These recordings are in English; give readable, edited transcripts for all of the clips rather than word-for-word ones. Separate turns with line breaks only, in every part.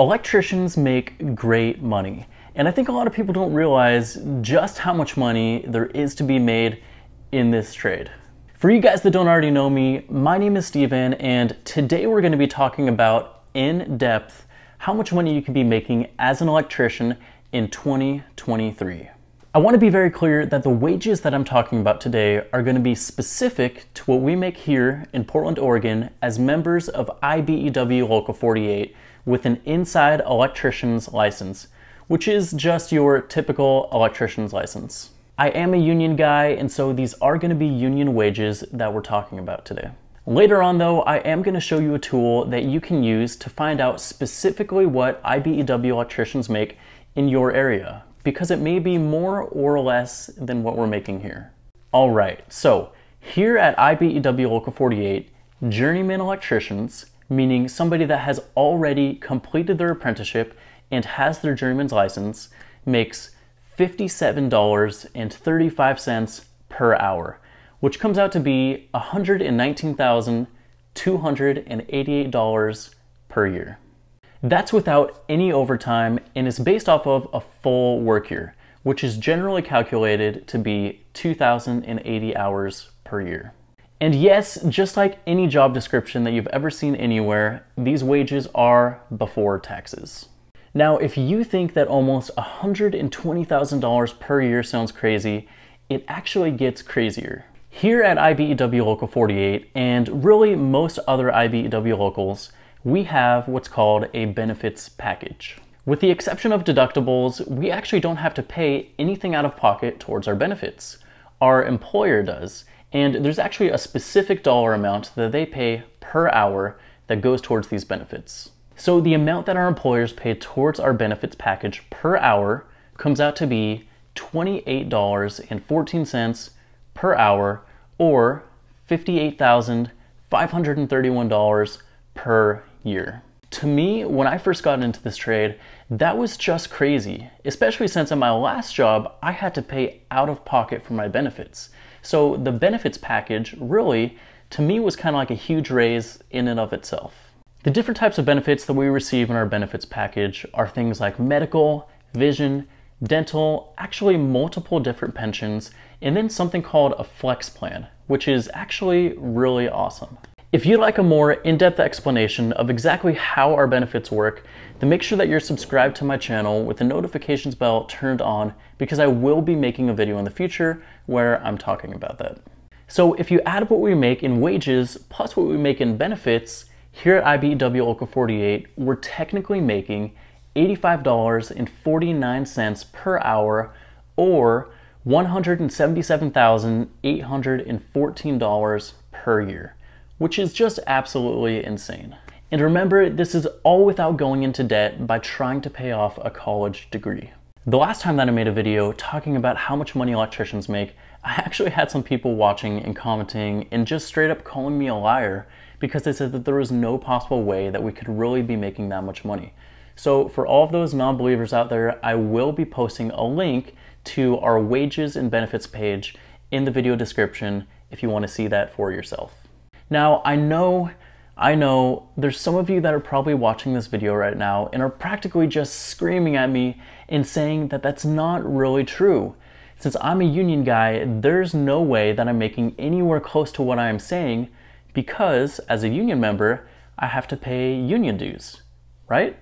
Electricians make great money, and I think a lot of people don't realize just how much money there is to be made in this trade. For you guys that don't already know me, my name is Steven, and today we're going to be talking about in depth how much money you can be making as an electrician in 2023. I want to be very clear that the wages that I'm talking about today are going to be specific to what we make here in Portland, Oregon as members of IBEW Local 48 with an inside electrician's license, which is just your typical electrician's license. I am a union guy, and so these are going to be union wages that we're talking about today. Later on though, I am going to show you a tool that you can use to find out specifically what IBEW electricians make in your area, because it may be more or less than what we're making here. All right, so here at IBEW Local 48, journeyman electricians, meaning somebody that has already completed their apprenticeship and has their journeyman's license, makes $57.35 per hour, which comes out to be $119,288 per year. That's without any overtime and is based off of a full work year, which is generally calculated to be 2,080 hours per year. And yes, just like any job description that you've ever seen anywhere, these wages are before taxes. Now, if you think that almost $120,000 per year sounds crazy, it actually gets crazier. Here at IBEW Local 48, and really most other IBEW locals, we have what's called a benefits package. With the exception of deductibles, we actually don't have to pay anything out of pocket towards our benefits. Our employer does, and there's actually a specific dollar amount that they pay per hour that goes towards these benefits. So the amount that our employers pay towards our benefits package per hour comes out to be $28.14 per hour, or $58,531 per year. To me, when I first got into this trade, that was just crazy, especially since at my last job, I had to pay out of pocket for my benefits. So the benefits package really, to me, was kind of like a huge raise in and of itself. The different types of benefits that we receive in our benefits package are things like medical, vision, dental, actually multiple different pensions, and then something called a flex plan, which is actually really awesome. If you'd like a more in-depth explanation of exactly how our benefits work, then make sure that you're subscribed to my channel with the notifications bell turned on, because I will be making a video in the future where I'm talking about that. So if you add up what we make in wages plus what we make in benefits, here at IBEW Local 48, we're technically making $85.49 per hour, or $177,814 per year, which is just absolutely insane. And remember, this is all without going into debt by trying to pay off a college degree. The last time that I made a video talking about how much money electricians make, I actually had some people watching and commenting and just straight up calling me a liar because they said that there was no possible way that we could really be making that much money. So for all of those non-believers out there, I will be posting a link to our wages and benefits page in the video description if you want to see that for yourself. Now, I know there's some of you that are probably watching this video right now and are practically just screaming at me and saying that that's not really true. Since I'm a union guy, there's no way that I'm making anywhere close to what I am saying, because as a union member, I have to pay union dues, right?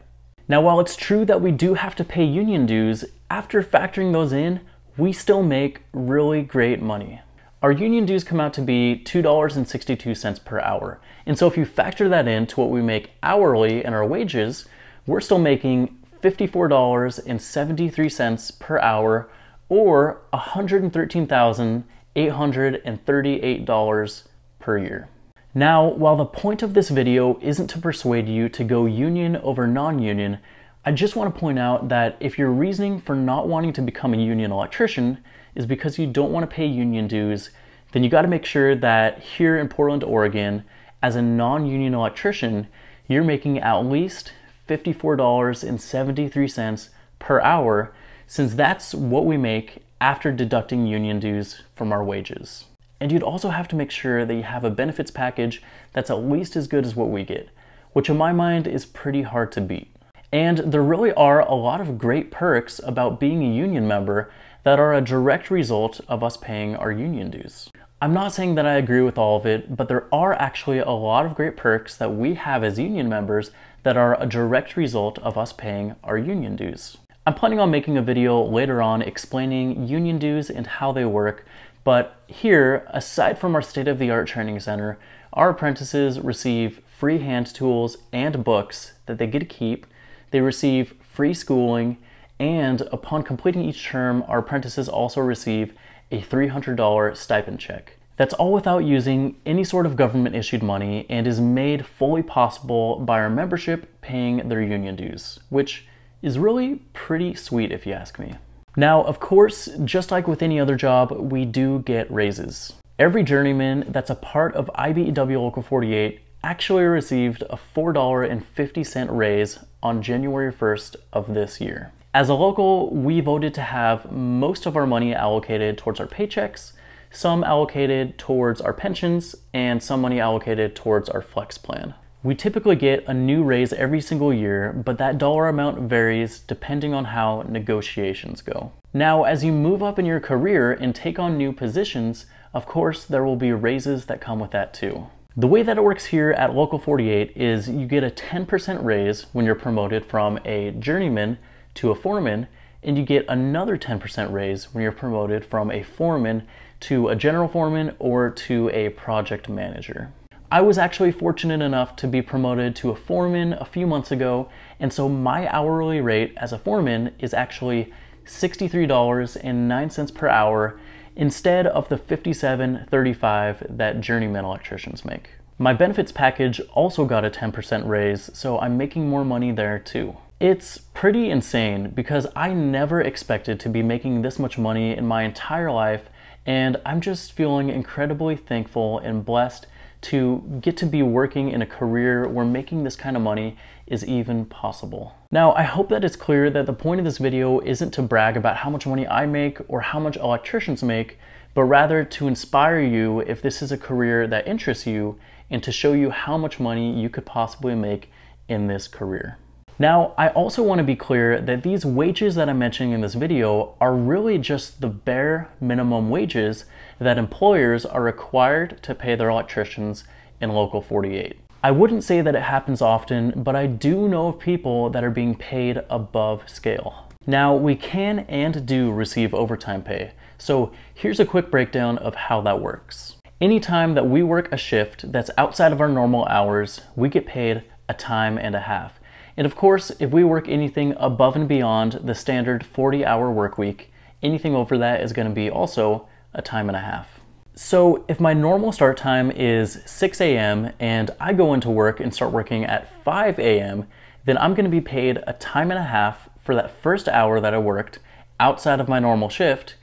Now, while it's true that we do have to pay union dues, after factoring those in, we still make really great money. Our union dues come out to be $2.62 per hour. And so if you factor that into what we make hourly in our wages, we're still making $54.73 per hour, or $113,838 per year. Now, while the point of this video isn't to persuade you to go union over non-union, I just want to point out that if your reasoning for not wanting to become a union electrician is because you don't want to pay union dues, then you got to make sure that here in Portland, Oregon, as a non-union electrician, you're making at least $54.73 per hour, since that's what we make after deducting union dues from our wages. And you'd also have to make sure that you have a benefits package that's at least as good as what we get, which in my mind is pretty hard to beat. And there really are a lot of great perks about being a union member that are a direct result of us paying our union dues. I'm not saying that I agree with all of it, but there are actually a lot of great perks that we have as union members that are a direct result of us paying our union dues. I'm planning on making a video later on explaining union dues and how they work, but here, aside from our state-of-the-art training center, our apprentices receive free hand tools and books that they get to keep. They receive free schooling, and upon completing each term, our apprentices also receive a $300 stipend check. That's all without using any sort of government-issued money and is made fully possible by our membership paying their union dues, which is really pretty sweet if you ask me. Now, of course, just like with any other job, we do get raises. Every journeyman that's a part of IBEW Local 48 actually received a $4.50 raise on January 1st of this year. As a local, we voted to have most of our money allocated towards our paychecks, some allocated towards our pensions, and some money allocated towards our flex plan. We typically get a new raise every single year, but that dollar amount varies depending on how negotiations go. Now, as you move up in your career and take on new positions, of course, there will be raises that come with that too. The way that it works here at Local 48 is you get a 10% raise when you're promoted from a journeyman to a foreman, and you get another 10% raise when you're promoted from a foreman to a general foreman or to a project manager. I was actually fortunate enough to be promoted to a foreman a few months ago, and so my hourly rate as a foreman is actually $63.09 per hour instead of the $57.35 that journeyman electricians make. My benefits package also got a 10% raise, so I'm making more money there too. It's pretty insane because I never expected to be making this much money in my entire life, and I'm just feeling incredibly thankful and blessed to get to be working in a career where making this kind of money is even possible. Now, I hope that it's clear that the point of this video isn't to brag about how much money I make or how much electricians make, but rather to inspire you if this is a career that interests you and to show you how much money you could possibly make in this career. Now, I also want to be clear that these wages that I'm mentioning in this video are really just the bare minimum wages that employers are required to pay their electricians in Local 48. I wouldn't say that it happens often, but I do know of people that are being paid above scale. Now, we can and do receive overtime pay, so here's a quick breakdown of how that works. Anytime that we work a shift that's outside of our normal hours, we get paid a time and a half. And of course, if we work anything above and beyond the standard 40-hour work week, anything over that is going to be also a time and a half. So if my normal start time is 6 a.m. and I go into work and start working at 5 a.m., then I'm going to be paid a time and a half for that first hour that I worked outside of my normal shift,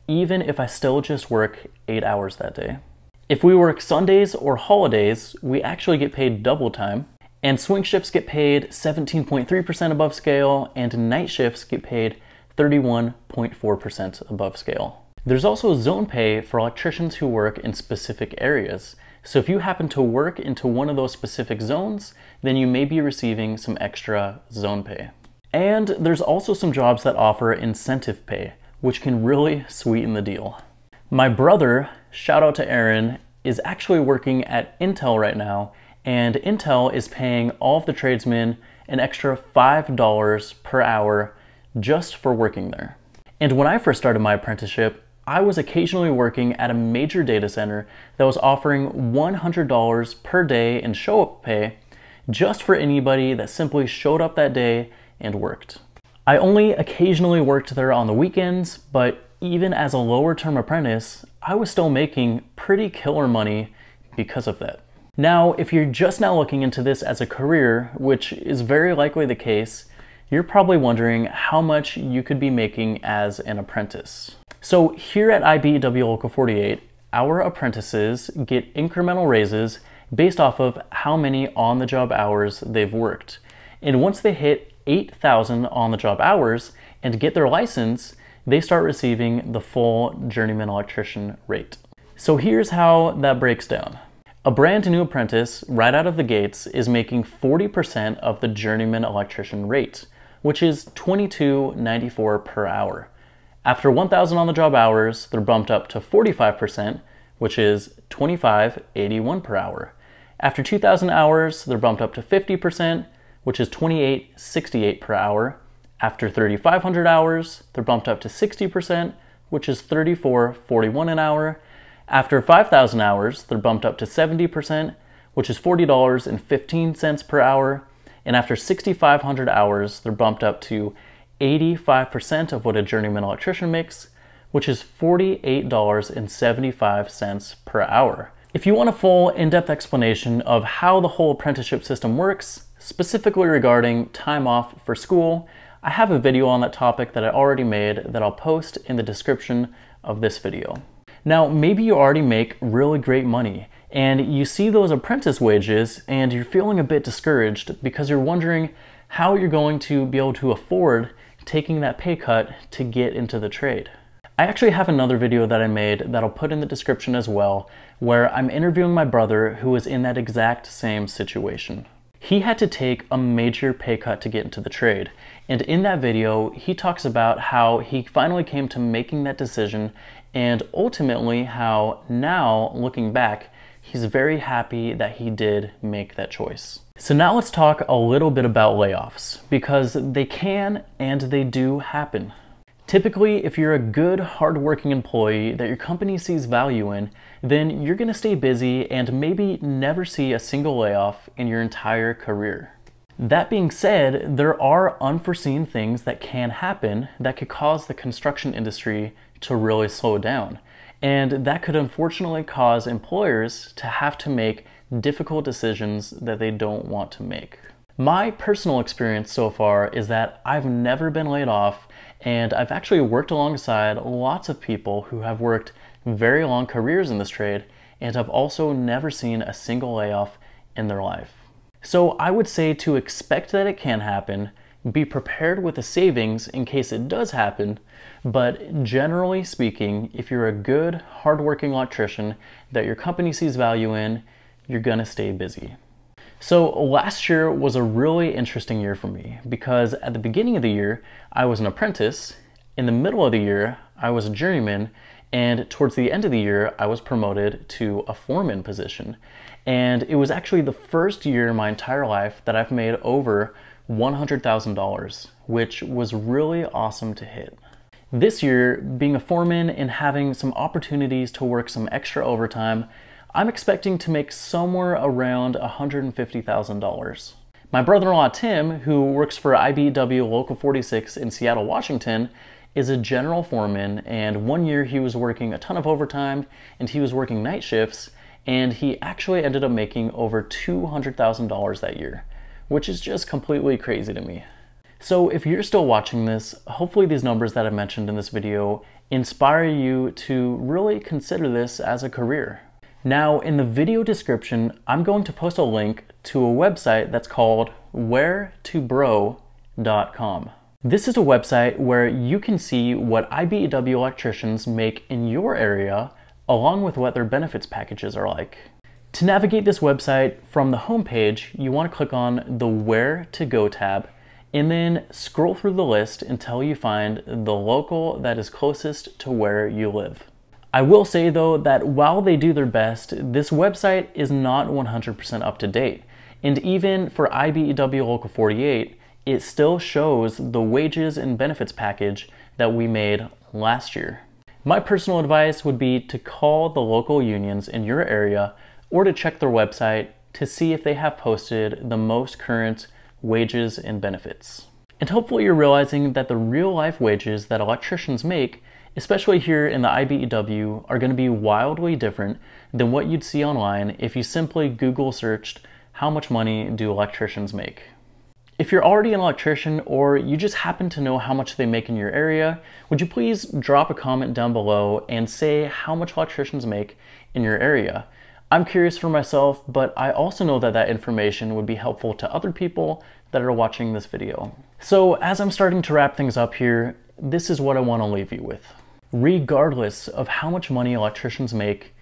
even if I still just work 8 hours that day. If we work Sundays or holidays, we actually get paid double time, and swing shifts get paid 17.3% above scale, and night shifts get paid 31.4% above scale. There's also zone pay for electricians who work in specific areas. So if you happen to work into one of those specific zones, then you may be receiving some extra zone pay. And there's also some jobs that offer incentive pay, which can really sweeten the deal. My brother, shout out to Aaron, is actually working at Intel right now, and Intel is paying all of the tradesmen an extra $5 per hour just for working there. And when I first started my apprenticeship, I was occasionally working at a major data center that was offering $100 per day in show-up pay just for anybody that simply showed up that day and worked. I only occasionally worked there on the weekends, but even as a lower term apprentice, I was still making pretty killer money because of that. Now, if you're just now looking into this as a career, which is very likely the case, you're probably wondering how much you could be making as an apprentice. So here at IBEW Local 48, our apprentices get incremental raises based off of how many on-the-job hours they've worked. And once they hit 8,000 on-the-job hours and get their license, they start receiving the full journeyman electrician rate. So here's how that breaks down. A brand new apprentice right out of the gates is making 40% of the journeyman electrician rate, which is $22.94 per hour. After 1,000 on the job hours, they're bumped up to 45%, which is $25.81 per hour. After 2,000 hours, they're bumped up to 50%, which is $28.68 per hour. After 3,500 hours, they're bumped up to 60%, which is $34.41 an hour. After 5,000 hours, they're bumped up to 70%, which is $40.15 per hour. And after 6,500 hours, they're bumped up to 85% of what a journeyman electrician makes, which is $48.75 per hour. If you want a full in-depth explanation of how the whole apprenticeship system works, specifically regarding time off for school, I have a video on that topic that I already made that I'll post in the description of this video. Now, maybe you already make really great money and you see those apprentice wages and you're feeling a bit discouraged because you're wondering how you're going to be able to afford taking that pay cut to get into the trade. I actually have another video that I made that I'll put in the description as well, where I'm interviewing my brother who was in that exact same situation. He had to take a major pay cut to get into the trade, and in that video he talks about how he finally came to making that decision and ultimately how now, looking back, he's very happy that he did make that choice. So now let's talk a little bit about layoffs, because they can and they do happen. Typically, if you're a good, hardworking employee that your company sees value in, then you're going to stay busy and maybe never see a single layoff in your entire career. That being said, there are unforeseen things that can happen that could cause the construction industry to really slow down. And that could unfortunately cause employers to have to make difficult decisions that they don't want to make. My personal experience so far is that I've never been laid off, and I've actually worked alongside lots of people who have worked very long careers in this trade and have also never seen a single layoff in their life. So I would say to expect that it can happen, be prepared with a savings in case it does happen, but generally speaking, if you're a good, hardworking electrician that your company sees value in, you're gonna stay busy. So last year was a really interesting year for me because at the beginning of the year, I was an apprentice. In the middle of the year, I was a journeyman. And towards the end of the year, I was promoted to a foreman position. And it was actually the first year in my entire life that I've made over $100,000, which was really awesome to hit. This year, being a foreman and having some opportunities to work some extra overtime, I'm expecting to make somewhere around $150,000. My brother-in-law Tim, who works for IBEW Local 46 in Seattle, Washington, is a general foreman, and one year he was working a ton of overtime and he was working night shifts, and he actually ended up making over $200,000 that year, which is just completely crazy to me. So if you're still watching this, hopefully these numbers that I mentioned in this video inspire you to really consider this as a career. Now, in the video description, I'm going to post a link to a website that's called wheretobro.com. This is a website where you can see what IBEW electricians make in your area, along with what their benefits packages are like. To navigate this website, from the homepage, you want to click on the Where to Go tab, and then scroll through the list until you find the local that is closest to where you live. I will say though that while they do their best, this website is not 100% up to date. And even for IBEW Local 48, it still shows the wages and benefits package that we made last year. My personal advice would be to call the local unions in your area or to check their website to see if they have posted the most current wages and benefits. And hopefully you're realizing that the real life wages that electricians make, especially here in the IBEW, are going to be wildly different than what you'd see online if you simply Google searched how much money do electricians make. If you're already an electrician or you just happen to know how much they make in your area, would you please drop a comment down below and say how much electricians make in your area? I'm curious for myself, but I also know that that information would be helpful to other people that are watching this video. So as I'm starting to wrap things up here, this is what I want to leave you with. Regardless of how much money electricians make,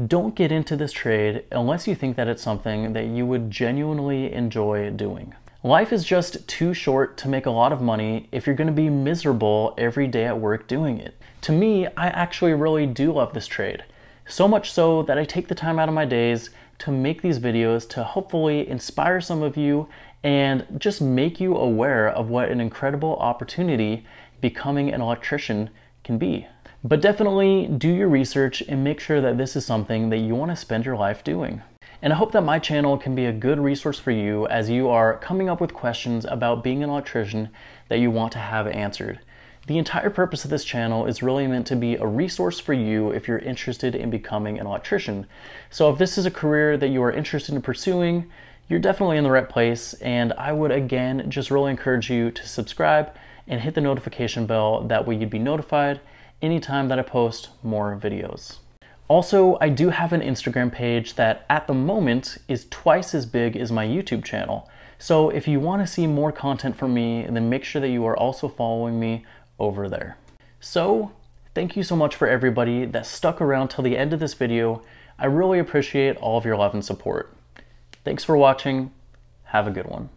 Don't get into this trade unless you think that it's something that you would genuinely enjoy doing. Life is just too short to make a lot of money if you're going to be miserable every day at work doing it. To me, I actually really do love this trade. So much so that I take the time out of my days to make these videos to hopefully inspire some of you and just make you aware of what an incredible opportunity becoming an electrician can be. But definitely do your research and make sure that this is something that you want to spend your life doing. And I hope that my channel can be a good resource for you as you are coming up with questions about being an electrician that you want to have answered. The entire purpose of this channel is really meant to be a resource for you if you're interested in becoming an electrician. So if this is a career that you are interested in pursuing, you're definitely in the right place, and I would again just really encourage you to subscribe and hit the notification bell. That way you'd be notified anytime that I post more videos. Also, I do have an Instagram page that at the moment is twice as big as my YouTube channel. So if you want to see more content from me, then make sure that you are also following me over there. So thank you so much for everybody that stuck around till the end of this video. I really appreciate all of your love and support. Thanks for watching. Have a good one.